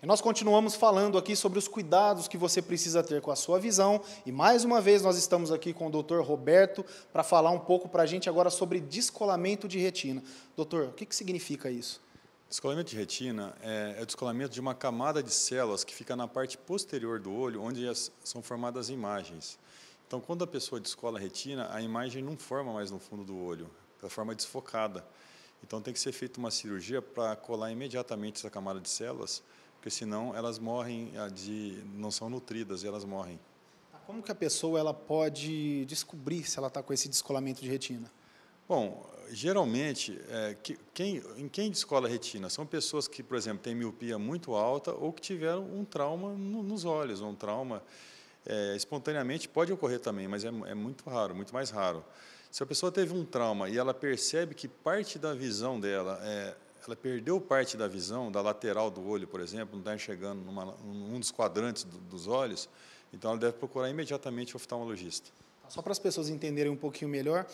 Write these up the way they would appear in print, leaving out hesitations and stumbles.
E nós continuamos falando aqui sobre os cuidados que você precisa ter com a sua visão. E mais uma vez nós estamos aqui com o Dr. Roberto para falar um pouco para a gente agora sobre descolamento de retina. Doutor, o que significa isso? Descolamento de retina é o descolamento de uma camada de células que fica na parte posterior do olho, onde são formadas imagens. Então, quando a pessoa descola a retina, a imagem não forma mais no fundo do olho, ela forma desfocada. Então, tem que ser feita uma cirurgia para colar imediatamente essa camada de células, porque senão elas morrem, não são nutridas e elas morrem. Como que a pessoa ela pode descobrir se ela está com esse descolamento de retina? Bom, geralmente, quem descola a retina são pessoas que, por exemplo, têm miopia muito alta ou que tiveram um trauma nos olhos, um trauma espontaneamente pode ocorrer também, mas é muito raro, muito mais raro. Se a pessoa teve um trauma e ela percebe que parte da visão dela, ela perdeu parte da visão, da lateral do olho, por exemplo, não está enxergando num dos quadrantes dos olhos, então ela deve procurar imediatamente o oftalmologista. Só para as pessoas entenderem um pouquinho melhor,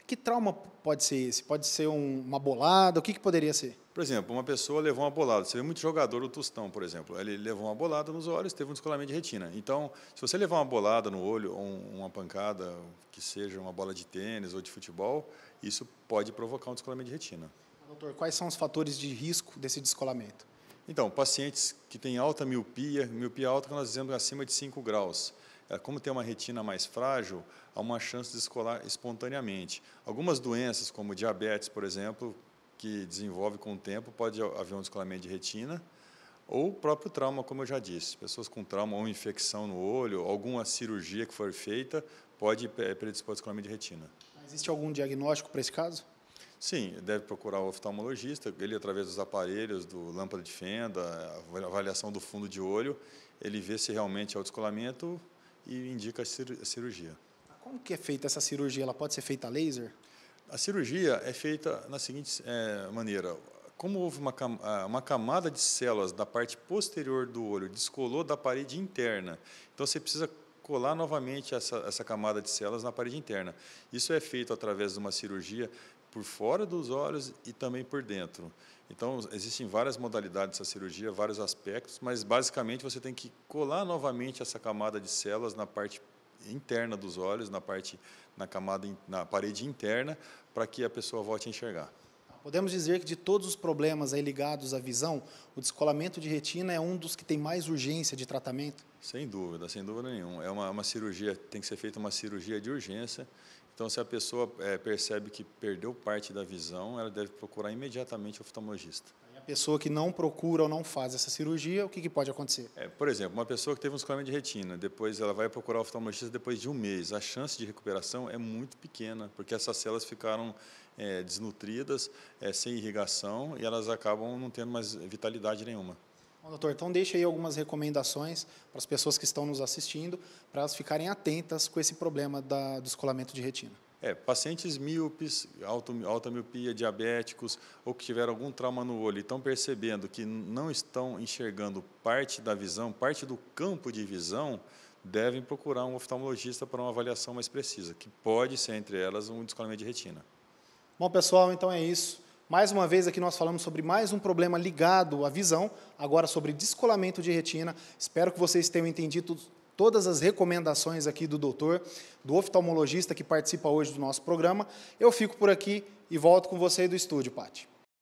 que trauma pode ser esse? Pode ser uma bolada? O que poderia ser? Por exemplo, uma pessoa levou uma bolada. Você vê muito jogador, o Tostão, por exemplo. Ele levou uma bolada nos olhos, teve um descolamento de retina. Então, se você levar uma bolada no olho, ou uma pancada, que seja uma bola de tênis ou de futebol, isso pode provocar um descolamento de retina. Doutor, quais são os fatores de risco desse descolamento? Então, pacientes que têm alta miopia alta que nós dizemos acima de 5 graus. Como tem uma retina mais frágil, há uma chance de descolar espontaneamente. Algumas doenças, como diabetes, por exemplo, que desenvolve com o tempo, pode haver um descolamento de retina, ou o próprio trauma, como eu já disse. Pessoas com trauma ou infecção no olho, alguma cirurgia que for feita, pode predispor ao descolamento de retina. Existe algum diagnóstico para esse caso? Sim, deve procurar o oftalmologista, ele através dos aparelhos, do lâmpada de fenda, a avaliação do fundo de olho, ele vê se realmente é o descolamento e indica a cirurgia. Como que é feita essa cirurgia? Ela pode ser feita a laser? A cirurgia é feita na seguinte maneira. Como houve uma camada de células da parte posterior do olho, descolou da parede interna, então você precisa colar novamente essa camada de células na parede interna. Isso é feito através de uma cirurgia por fora dos olhos e também por dentro. Então, existem várias modalidades dessa cirurgia, vários aspectos, mas basicamente você tem que colar novamente essa camada de células na parte interna dos olhos, na parede interna, para que a pessoa volte a enxergar. Podemos dizer que de todos os problemas aí ligados à visão, o descolamento de retina é um dos que tem mais urgência de tratamento? Sem dúvida nenhuma. É uma cirurgia, tem que ser feita uma cirurgia de urgência. Então, se a pessoa percebe que perdeu parte da visão, ela deve procurar imediatamente o oftalmologista. A pessoa que não procura ou não faz essa cirurgia, o que pode acontecer? Por exemplo, uma pessoa que teve um descolamento de retina, depois ela vai procurar o oftalmologista depois de um mês. A chance de recuperação é muito pequena, porque essas células ficaram desnutridas, sem irrigação, e elas acabam não tendo mais vitalidade nenhuma. Bom, doutor, então deixe aí algumas recomendações para as pessoas que estão nos assistindo, para elas ficarem atentas com esse problema do descolamento de retina. Pacientes míopes, alta miopia, diabéticos, ou que tiveram algum trauma no olho e estão percebendo que não estão enxergando parte da visão, parte do campo de visão, devem procurar um oftalmologista para uma avaliação mais precisa, que pode ser, entre elas, um descolamento de retina. Bom, pessoal, então é isso. Mais uma vez aqui nós falamos sobre mais um problema ligado à visão, agora sobre descolamento de retina. Espero que vocês tenham entendido todas as recomendações aqui do doutor, do oftalmologista que participa hoje do nosso programa. Eu fico por aqui e volto com você do estúdio, Pati.